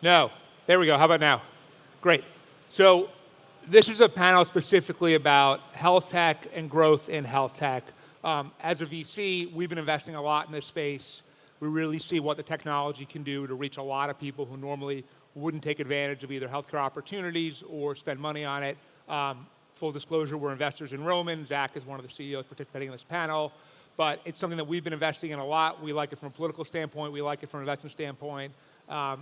No. There we go. How about now? Great. So this is a panel specifically about health tech and growth in health tech. As a VC, we've been investing a lot in this space. We really see what the technology can do to reach a lot of people who normally wouldn't take advantage of either healthcare opportunities or spend money on it. Full disclosure, we're investors in Roman. Zach is one of the CEOs participating in this panel. But it's something that we've been investing in a lot. We like it from a political standpoint. We like it from an investment standpoint.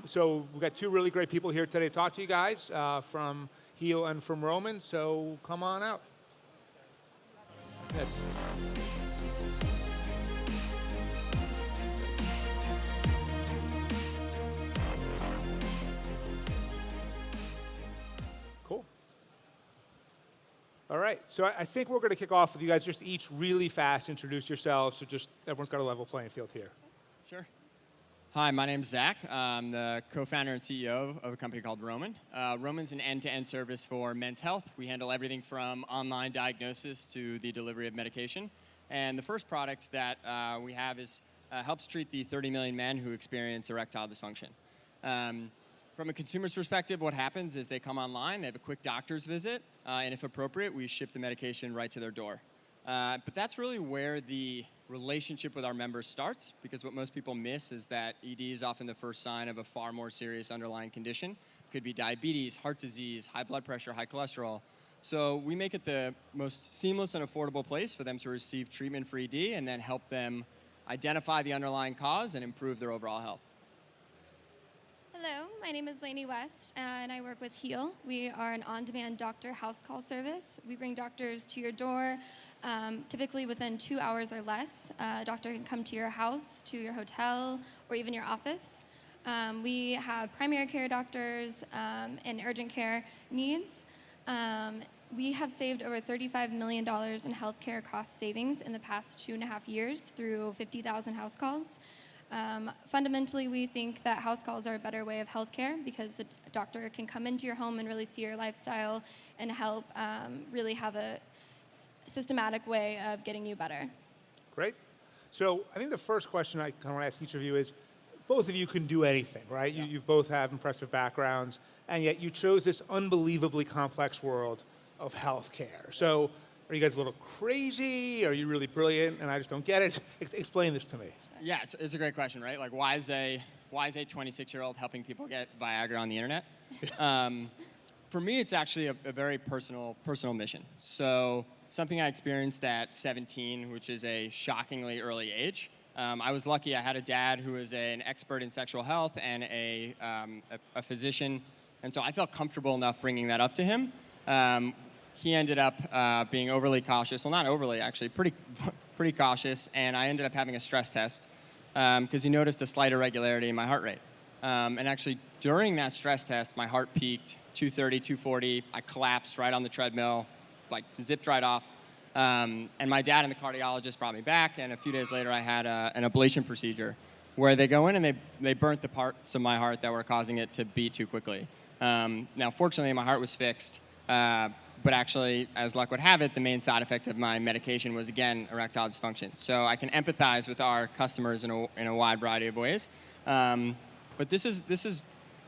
So we've got two really great people here today to talk to you guys from Heal and from Roman. So come on out. Good. Cool. All right, so I think we're going to kick off with you guys just each really fast introduce yourselves, so just everyone's got a level playing field here. Sure. Hi, my name's Zach. I'm the co-founder and CEO of a company called Roman. Roman's an end-to-end service for men's health. We handle everything from online diagnosis to the delivery of medication. And the first product that we have is helps treat the 30 million men who experience erectile dysfunction. From a consumer's perspective, what happens is they come online, they have a quick doctor's visit, and if appropriate, we ship the medication right to their door. But that's really where the relationship with our members starts, because what most people miss is that ED is often the first sign of a far more serious underlying condition. It could be diabetes, heart disease, high blood pressure, high cholesterol. So we make it the most seamless and affordable place for them to receive treatment for ED and then help them identify the underlying cause and improve their overall health. Hello, my name is Lainey West, and I work with Heal. We are an on-demand doctor house call service. We bring doctors to your door, typically within 2 hours or less. A doctor can come to your house, to your hotel, or even your office. We have primary care doctors and urgent care needs. We have saved over $35 million in healthcare cost savings in the past 2.5 years through 50,000 house calls. Fundamentally, we think that house calls are a better way of healthcare because the doctor can come into your home and really see your lifestyle and help really have a systematic way of getting you better. Great. So I think the first question I kind of want to ask each of you is, both of you can do anything, right? Yeah. You both have impressive backgrounds, and yet you chose this unbelievably complex world of healthcare. So are you guys a little crazy? Are you really brilliant and I just don't get it? Explain this to me. Yeah, it's a great question, right? Like, why is a 26-year-old helping people get Viagra on the internet? For me, it's actually a very personal mission. So something I experienced at 17, which is a shockingly early age. I was lucky. I had a dad who was an expert in sexual health and a physician, and so I felt comfortable enough bringing that up to him. He ended up being overly cautious. Well, not overly, actually, pretty cautious. And I ended up having a stress test because he noticed a slight irregularity in my heart rate. And actually, during that stress test, my heart peaked 230, 240. I collapsed right on the treadmill, like zipped right off. And my dad and the cardiologist brought me back. And a few days later, I had an ablation procedure where they go in and they burnt the parts of my heart that were causing it to beat too quickly. Now, fortunately, my heart was fixed. But actually, as luck would have it, the main side effect of my medication was, again, erectile dysfunction. So I can empathize with our customers in a wide variety of ways. But this is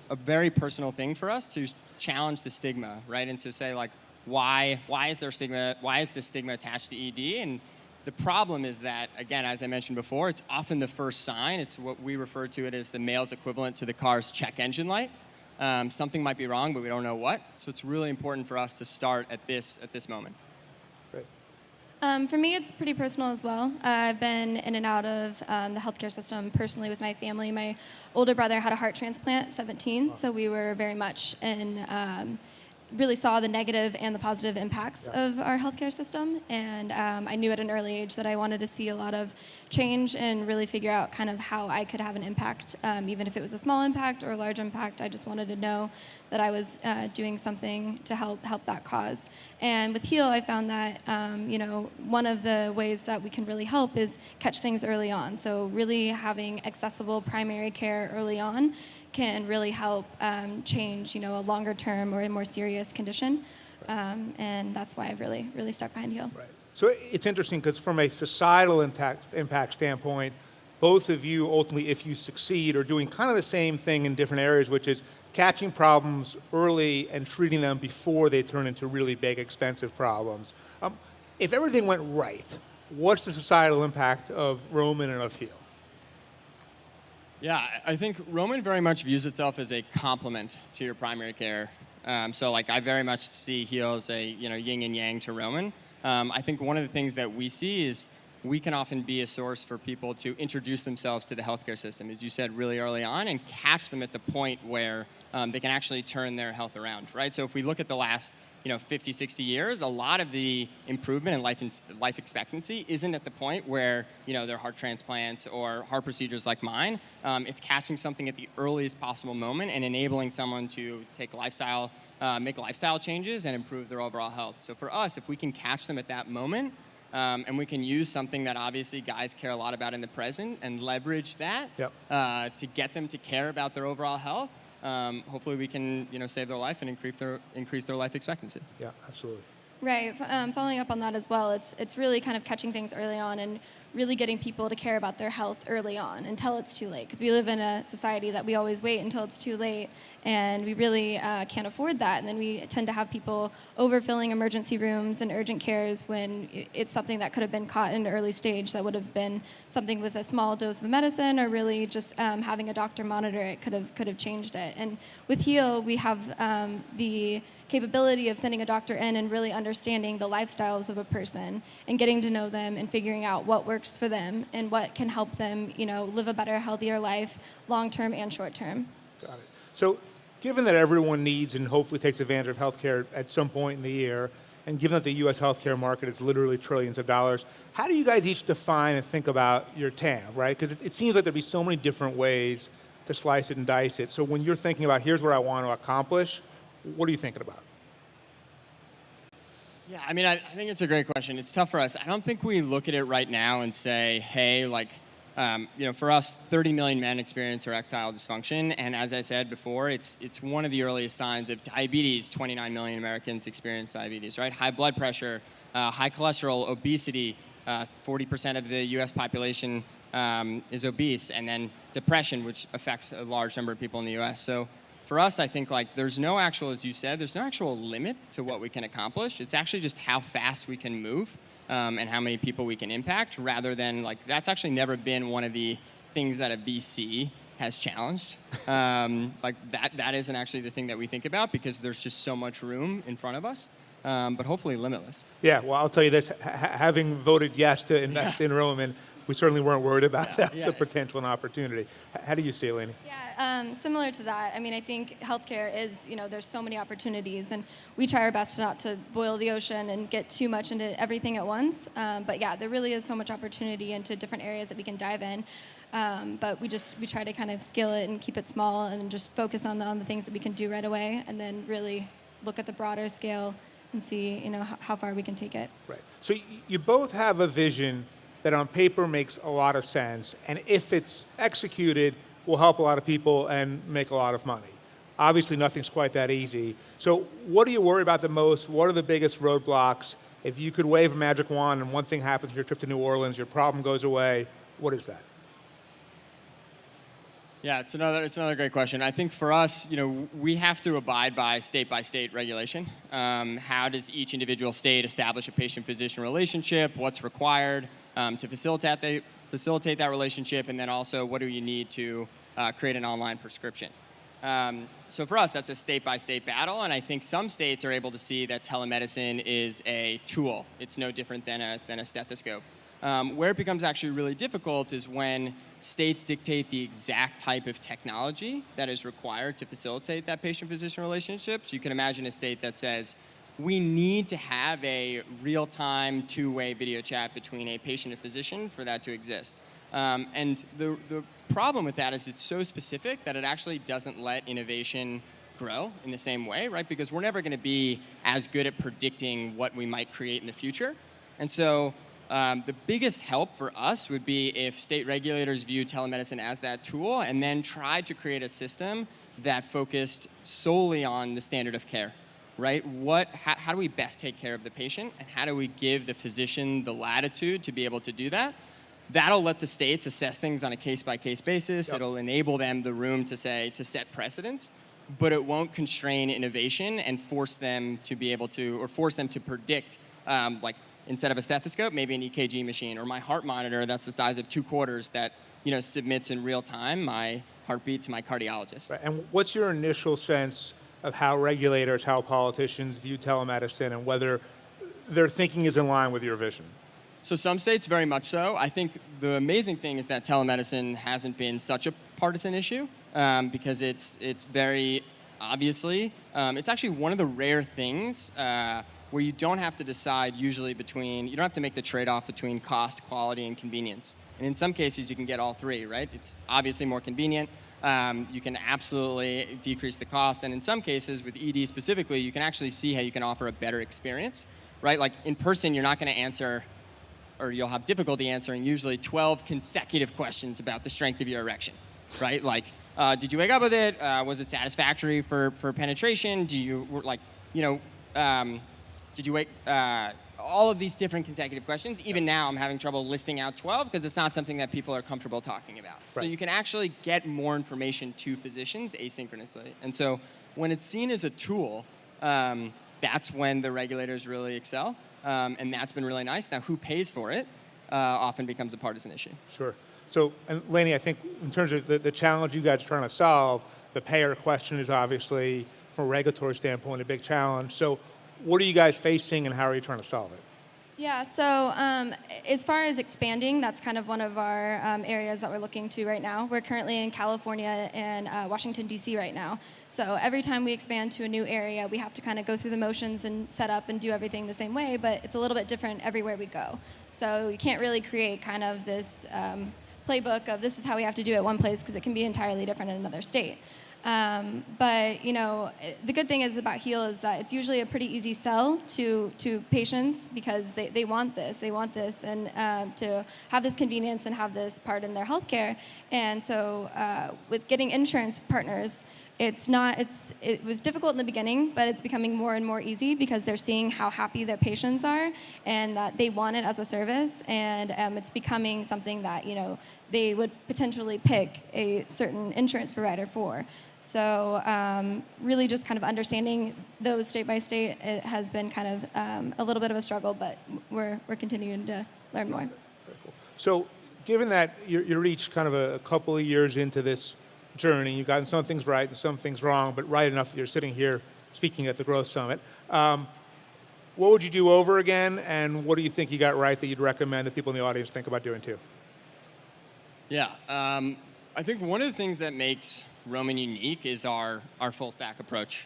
a very personal thing for us to challenge the stigma, right? And to say, like, why is there stigma? Why is this stigma attached to ED? And the problem is that, again, as I mentioned before, it's often the first sign. It's what we refer to it as the male's equivalent to the car's check engine light. Something might be wrong, but we don't know what. So it's really important for us to start at this moment. Great. For me, it's pretty personal as well. I've been in and out of the healthcare system personally with my family. My older brother had a heart transplant at 17, so we were very much in really saw the negative and the positive impacts of our healthcare system. And I knew at an early age that I wanted to see a lot of change and really figure out kind of how I could have an impact, even if it was a small impact or a large impact. I just wanted to know that I was doing something to help that cause. And with Heal, I found that one of the ways that we can really help is catch things early on. So really having accessible primary care early on can really help change, a longer term or a more serious condition. And that's why I've really stuck behind Heal. Right. So it's interesting because from a societal impact standpoint, both of you, ultimately, if you succeed, are doing kind of the same thing in different areas, which is catching problems early and treating them before they turn into really big, expensive problems. If everything went right, what's the societal impact of Roman and of Heal? Yeah, I think Roman very much views itself as a complement to your primary care. So like I very much see Heal as a yin and yang to Roman. I think one of the things that we see is we can often be a source for people to introduce themselves to the healthcare system, as you said, really early on, and catch them at the point where they can actually turn their health around, right? So if we look at the last 50, 60 years, a lot of the improvement in life expectancy isn't at the point where there are heart transplants or heart procedures like mine. It's catching something at the earliest possible moment and enabling someone to make lifestyle changes and improve their overall health. So for us, if we can catch them at that moment, and we can use something that obviously guys care a lot about in the present and leverage that to get them to care about their overall health, hopefully we can save their life and increase their life expectancy. Yeah, absolutely. Right. Following up on that as well, it's really kind of catching things early on and really getting people to care about their health early on until it's too late. Because we live in a society that we always wait until it's too late, and we really can't afford that. And then we tend to have people overfilling emergency rooms and urgent cares when it's something that could have been caught in an early stage. That would have been something with a small dose of medicine, or really just having a doctor monitor it could have changed it. And with Heal, we have the capability of sending a doctor in and really understanding the lifestyles of a person and getting to know them and figuring out what works for them and what can help them, live a better, healthier life, long-term and short-term. Got it. So given that everyone needs and hopefully takes advantage of healthcare at some point in the year, and given that the U.S. healthcare market is literally trillions of dollars, how do you guys each define and think about your TAM, right? Because it seems like there'd be so many different ways to slice it and dice it. So when you're thinking about, here's what I want to accomplish, what are you thinking about? Yeah, I mean, I think it's a great question. It's tough for us. I don't think we look at it right now and say, hey, for us, 30 million men experience erectile dysfunction, and as I said before, it's one of the earliest signs of diabetes. 29 million Americans experience diabetes, right? High blood pressure, high cholesterol, obesity. 40% of the U.S. population is obese, and then depression, which affects a large number of people in the U.S. So for us, I think there's no actual, as you said, there's no actual limit to what we can accomplish. It's actually just how fast we can move and how many people we can impact, rather than that's actually never been one of the things that a VC has challenged. That isn't actually the thing that we think about, because there's just so much room in front of us, but hopefully limitless. Yeah, well, I'll tell you this, having voted yes to invest in Roman, we certainly weren't worried about the potential and opportunity. How do you see it, Lainey? Yeah, similar to that. I mean, I think healthcare is, there's so many opportunities, and we try our best not to boil the ocean and get too much into everything at once. But yeah, there really is so much opportunity into different areas that we can dive in. But we try to kind of scale it and keep it small and just focus on the things that we can do right away, and then really look at the broader scale and see, how far we can take it. Right. So you both have a vision that on paper makes a lot of sense, and if it's executed, will help a lot of people and make a lot of money. Obviously, nothing's quite that easy. So what do you worry about the most? What are the biggest roadblocks? If you could wave a magic wand and one thing happens on your trip to New Orleans, your problem goes away, what is that? Yeah, it's another great question. I think for us, we have to abide by state regulation. How does each individual state establish a patient-physician relationship? What's required to facilitate that relationship? And then also, what do you need to create an online prescription? So for us, that's a state-by-state battle, and I think some states are able to see that telemedicine is a tool. It's no different than a stethoscope. Where it becomes actually really difficult is when states dictate the exact type of technology that is required to facilitate that patient-physician relationship. So you can imagine a state that says, we need to have a real-time, two-way video chat between a patient and physician for that to exist. And the problem with that is it's so specific that it actually doesn't let innovation grow in the same way, right? Because we're never going to be as good at predicting what we might create in the future. And so the biggest help for us would be if state regulators view telemedicine as that tool and then tried to create a system that focused solely on the standard of care, right? How do we best take care of the patient, and how do we give the physician the latitude to be able to do that? That'll let the states assess things on a case-by-case basis. Yep. It'll enable them the room to set precedents, but it won't constrain innovation and force them to be able to, or force them to predict, like instead of a stethoscope, maybe an EKG machine, or my heart monitor that's the size of 2 quarters that submits in real time my heartbeat to my cardiologist. Right. And what's your initial sense of how regulators, how politicians view telemedicine and whether their thinking is in line with your vision? So some states very much so. I think the amazing thing is that telemedicine hasn't been such a partisan issue because it's very obviously, it's actually one of the rare things where you don't have to decide usually between, you don't have to make the trade-off between cost, quality, and convenience. And in some cases, you can get all three, right? It's obviously more convenient. You can absolutely decrease the cost. And in some cases, with ED specifically, you can actually see how you can offer a better experience, right? Like in person, you're not going to answer, or you'll have difficulty answering usually 12 consecutive questions about the strength of your erection, right? Like, did you wake up with it? Was it satisfactory for penetration? Do you, like, did you wake, all of these different consecutive questions. Even now, I'm having trouble listing out 12 because it's not something that people are comfortable talking about. So Right. you can actually get more information to physicians asynchronously. And so when it's seen as a tool, that's when the regulators really excel. And that's been really nice. Now, who pays for it often becomes a partisan issue. Sure. So, and Laney, I think in terms of the challenge you guys are trying to solve, the payer question is obviously, from a regulatory standpoint, a big challenge. So what are you guys facing and how are you trying to solve it? Yeah, so as far as expanding, that's kind of one of our areas that we're looking to right now. We're currently in California and Washington, D.C. right now. So every time we expand to a new area, we have to kind of go through the motions and set up and do everything the same way, but it's a little bit different everywhere we go. So you can't really create kind of this playbook of this is how we have to do it one place because it can be entirely different in another state. But the good thing is about Heal is that it's usually a pretty easy sell to patients because they want this, and to have this convenience and have this part in their healthcare. And so with getting insurance partners, it was difficult in the beginning, but it's becoming more and more easy because they're seeing how happy their patients are and that they want it as a service, and it's becoming something that they would potentially pick a certain insurance provider for. So really just kind of understanding those state by state, it has been kind of a little bit of a struggle, but we're continuing to learn more. Very cool. So given that you're each kind of a couple of years into this journey, you've gotten some things right and some things wrong, but right enough that you're sitting here speaking at the Growth Summit. What would you do over again, and what do you think you got right that you'd recommend that people in the audience think about doing too? Yeah, I think one of the things that makes Roman unique is our full stack approach,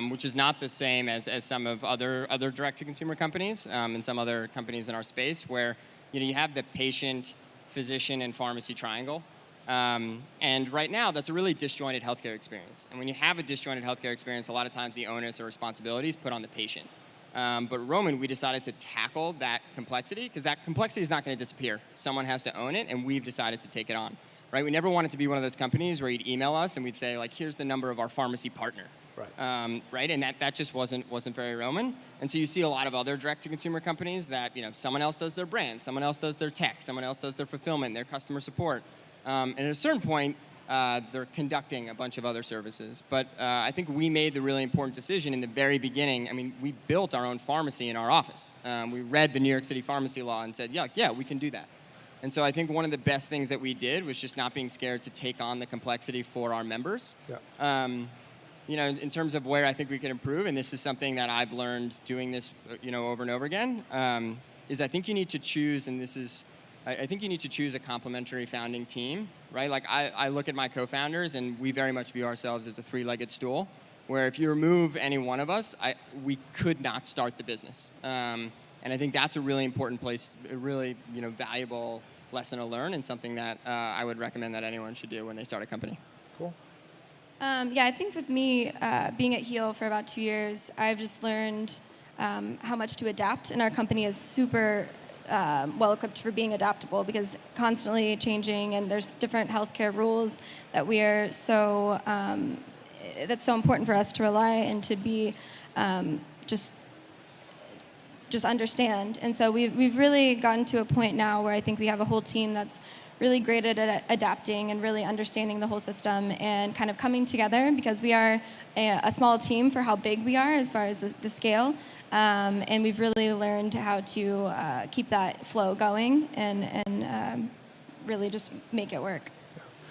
which is not the same as some of other direct-to-consumer companies and some other companies in our space where you have the patient, physician, and pharmacy triangle. And right now, that's a really disjointed healthcare experience. And when you have a disjointed healthcare experience, a lot of times the onus or responsibility is put on the patient. But Roman, we decided to tackle that complexity because that complexity is not going to disappear. Someone has to own it, and we've decided to take it on. Right? We never wanted to be one of those companies where you'd email us and we'd say, like, here's the number of our pharmacy partner. Right. Right? And that just wasn't very Roman. And so you see a lot of other direct-to-consumer companies that someone else does their brand, someone else does their tech, someone else does their fulfillment, their customer support. And at a certain point, they're conducting a bunch of other services. But I think we made the really important decision in the very beginning. I mean, we built our own pharmacy in our office. We read the New York City pharmacy law and said, yeah, we can do that. And so I think one of the best things that we did was just not being scared to take on the complexity for our members. Yeah. In terms of where I think we could improve, and this is something that I've learned doing this, over and over again, is I think you need to choose, and this is, I think you need to choose a complementary founding team, right? Like I look at my co-founders, and we very much view ourselves as a three-legged stool, where if you remove any one of us, we could not start the business. And I think that's a really important place, a really valuable lesson to learn, and something that I would recommend that anyone should do when they start a company. Cool. Yeah, I think with me being at Heal for about 2 years, I've just learned how much to adapt, and our company is super well equipped for being adaptable because constantly changing, and there's different healthcare rules that we are that's so important for us to rely and to be just just understand. And so we've really gotten to a point now where I think we have a whole team that's really great at adapting and really understanding the whole system and kind of coming together, because we are a small team for how big we are as far as the scale. And we've really learned how to keep that flow going and really just make it work.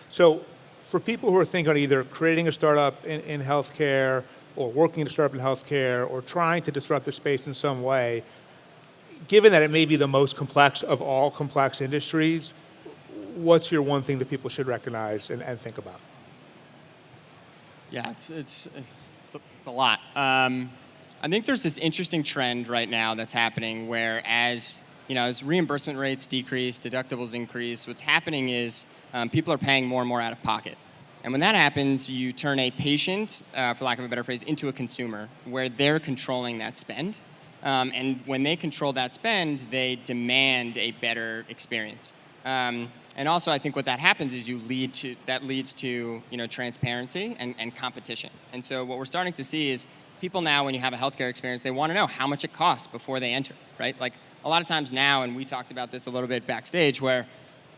So for people who are thinking on either creating a startup in healthcare or working to start up in healthcare or trying to disrupt the space in some way, given that it may be the most complex of all complex industries, what's your one thing that people should recognize and think about? Yeah, it's a lot. I think there's this interesting trend right now that's happening where as reimbursement rates decrease, deductibles increase, what's happening is people are paying more and more out of pocket. And when that happens, you turn a patient, for lack of a better phrase, into a consumer where they're controlling that spend. And when they control that spend, they demand a better experience. And also, I think what that happens is that leads to transparency and competition. And so what we're starting to see is people now, when you have a healthcare experience, they want to know how much it costs before they enter, right? Like a lot of times now, and we talked about this a little bit backstage, where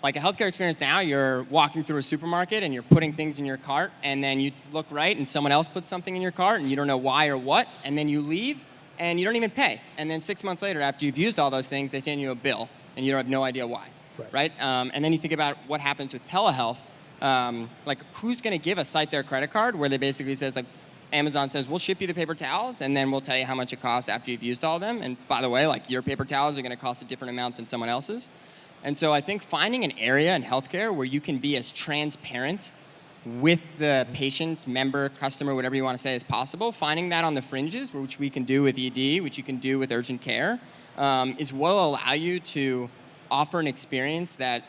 like a healthcare experience now, you're walking through a supermarket and you're putting things in your cart, and then you look right and someone else puts something in your cart and you don't know why or what, and then you leave and you don't even pay. And then 6 months later, after you've used all those things, they send you a bill and you have no idea why. Right? And then you think about what happens with telehealth. Like, who's going to give a site their credit card where they basically says, like, Amazon says, we'll ship you the paper towels, and then we'll tell you how much it costs after you've used all of them. And by the way, like, your paper towels are going to cost a different amount than someone else's. And so I think finding an area in healthcare where you can be as transparent with the patient, member, customer, whatever you want to say, as possible, finding that on the fringes, which we can do with ED, which you can do with urgent care, is will allow you to offer an experience that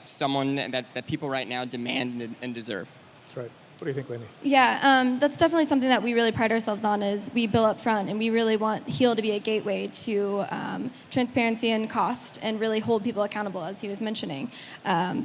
people right now demand and deserve. That's right. What do you think, Lainey? Yeah, that's definitely something that we really pride ourselves on, is we bill up front, and we really want Heal to be a gateway to transparency and cost, and really hold people accountable, as he was mentioning,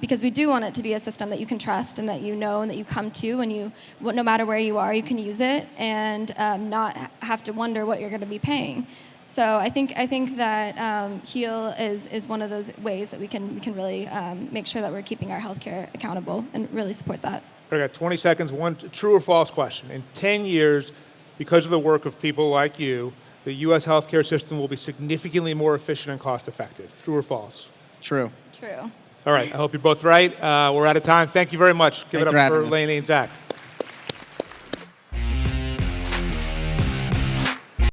because we do want it to be a system that you can trust and that you know and that you come to, and no matter where you are, you can use it and not have to wonder what you're going to be paying. So I think that Heal is one of those ways that we can really make sure that we're keeping our healthcare accountable and really support that. I got 20 seconds. One true or false question. In 10 years, because of the work of people like you, the U.S. healthcare system will be significantly more efficient and cost effective. True or false? True. True. All right. I hope you're both right. We're out of time. Thank you very much. Give Thanks it up for for having us. Lainey and Zach.